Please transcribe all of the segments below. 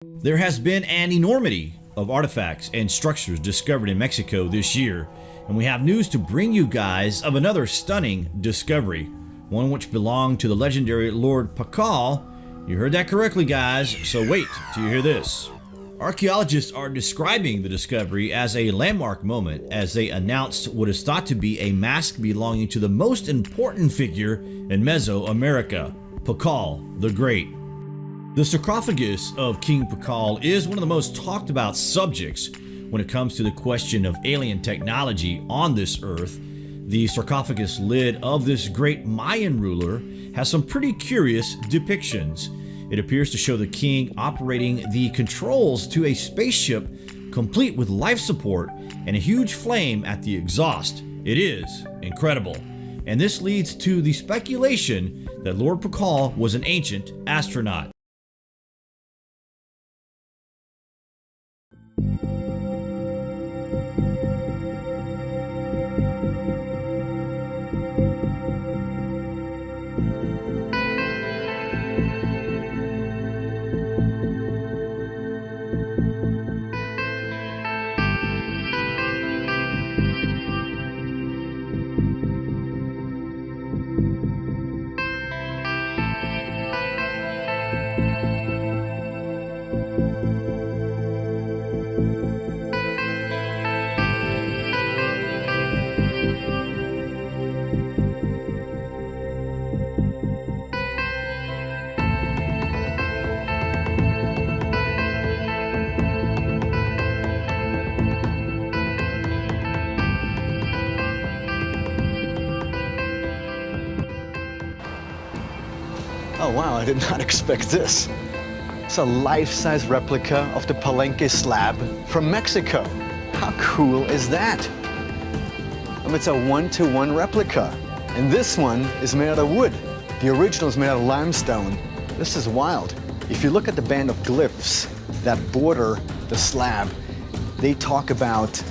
There has been an enormity of artifacts and structures discovered in Mexico this year, and we have news to bring you guys of another stunning discovery, one which belonged to the legendary Lord Pacal. You heard that correctly, guys, so wait till you hear this. Archaeologists are describing the discovery as a landmark moment as they announced what is thought to be a mask belonging to the most important figure in Mesoamerica, Pacal the Great. The sarcophagus of King Pacal is one of the most talked about subjects when it comes to the question of alien technology on this earth. The sarcophagus lid of this great Mayan ruler has some pretty curious depictions. It appears to show the king operating the controls to a spaceship complete with life support and a huge flame at the exhaust. It is incredible. And this leads to the speculation that Lord Pacal was an ancient astronaut. Oh wow, I did not expect this. It's a life-size replica of the Palenque slab from Mexico. How cool is that? It's a one-to-one replica. And this one is made out of wood. The original is made out of limestone. This is wild. If you look at the band of glyphs that border the slab, they talk about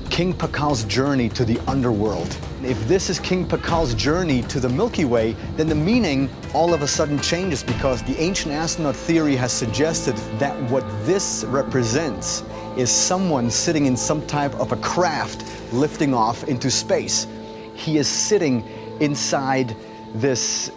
King Pacal's journey to the underworld. If this is King Pacal's journey to the Milky Way, then the meaning all of a sudden changes, because the ancient astronaut theory has suggested that what this represents is someone sitting in some type of a craft lifting off into space. He is sitting inside this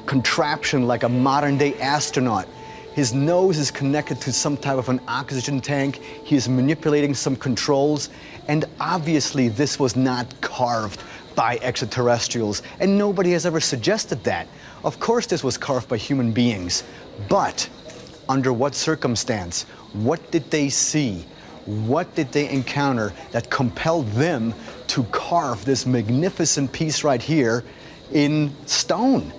contraption like a modern-day astronaut. His nose is connected to some type of an oxygen tank. He is manipulating some controls, and obviously this was not carved by extraterrestrials, and nobody has ever suggested that. Of course this was carved by human beings, but under what circumstance? What did they see? What did they encounter that compelled them to carve this magnificent piece right here in stone?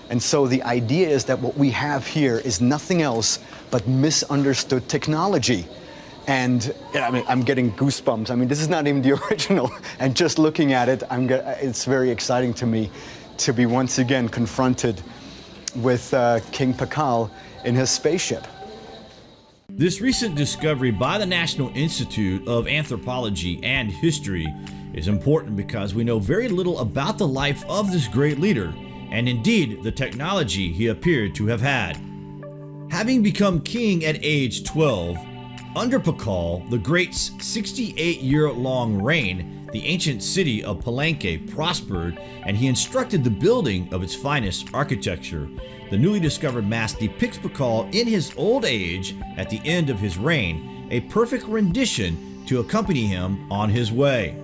And so the idea is that what we have here is nothing else but misunderstood technology. And I'm getting goosebumps. I mean, this is not even the original. And just looking at it, it's very exciting to me to be once again confronted with King Pacal in his spaceship. This recent discovery by the National Institute of Anthropology and History is important because we know very little about the life of this great leader, and indeed the technology he appeared to have had. Having become king at age 12, under Pacal the Great's 68-year-long reign, the ancient city of Palenque prospered, and he instructed the building of its finest architecture. The newly discovered mask depicts Pacal in his old age at the end of his reign, a perfect rendition to accompany him on his way.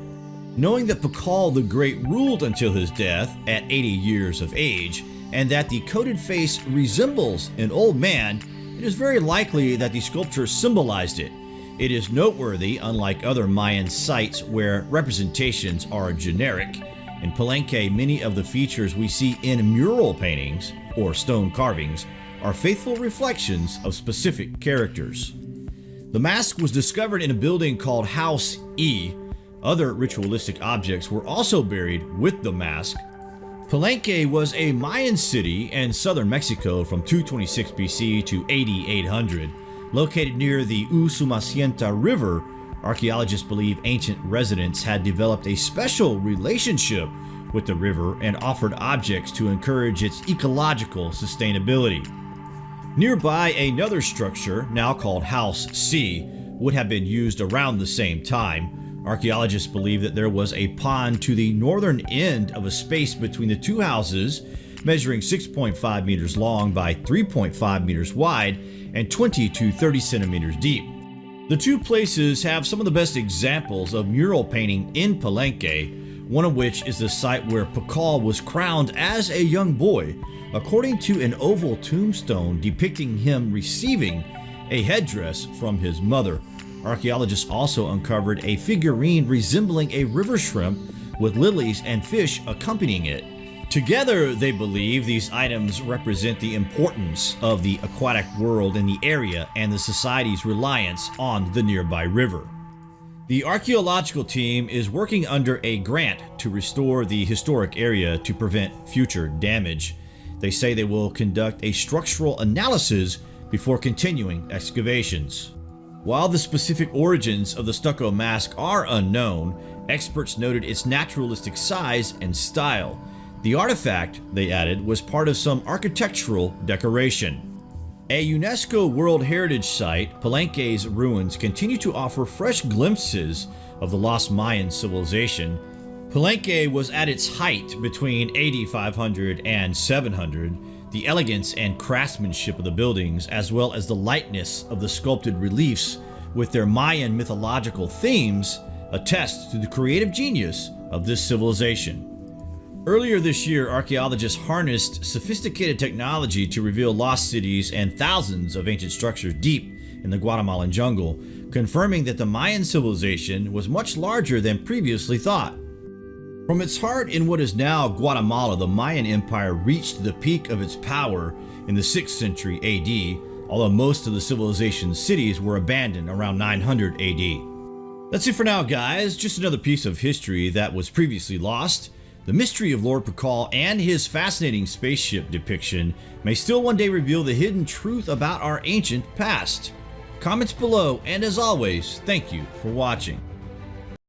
Knowing that Pacal the Great ruled until his death at 80 years of age, and that the coated face resembles an old man, it is very likely that the sculpture symbolized it. It is noteworthy, unlike other Mayan sites where representations are generic. In Palenque, many of the features we see in mural paintings or stone carvings are faithful reflections of specific characters. The mask was discovered in a building called House E. Other ritualistic objects were also buried with the mask. Palenque was a Mayan city in southern Mexico from 226 BC to 8800. Located near the Usumacinta River, archaeologists believe ancient residents had developed a special relationship with the river and offered objects to encourage its ecological sustainability. Nearby, another structure, now called House C, would have been used around the same time. Archaeologists believe that there was a pond to the northern end of a space between the two houses, measuring 6.5 meters long by 3.5 meters wide and 20 to 30 centimeters deep. The two places have some of the best examples of mural painting in Palenque, one of which is the site where Pacal was crowned as a young boy, according to an oval tombstone depicting him receiving a headdress from his mother. Archaeologists also uncovered a figurine resembling a river shrimp with lilies and fish accompanying it. Together, they believe these items represent the importance of the aquatic world in the area and the society's reliance on the nearby river. The archaeological team is working under a grant to restore the historic area to prevent future damage. They say they will conduct a structural analysis before continuing excavations. While the specific origins of the stucco mask are unknown, experts noted its naturalistic size and style. The artifact, they added, was part of some architectural decoration. A UNESCO World Heritage Site, Palenque's ruins continue to offer fresh glimpses of the lost Mayan civilization. Palenque was at its height between AD 500 and 700. The elegance and craftsmanship of the buildings, as well as the lightness of the sculpted reliefs with their Mayan mythological themes, attest to the creative genius of this civilization. Earlier this year, archaeologists harnessed sophisticated technology to reveal lost cities and thousands of ancient structures deep in the Guatemalan jungle, confirming that the Mayan civilization was much larger than previously thought. From its heart in what is now Guatemala, the Mayan Empire reached the peak of its power in the 6th century AD, although most of the civilization's cities were abandoned around 900 AD. That's it for now, guys. Just another piece of history that was previously lost. The mystery of Lord Pacal and his fascinating spaceship depiction may still one day reveal the hidden truth about our ancient past. Comments below, and as always, thank you for watching.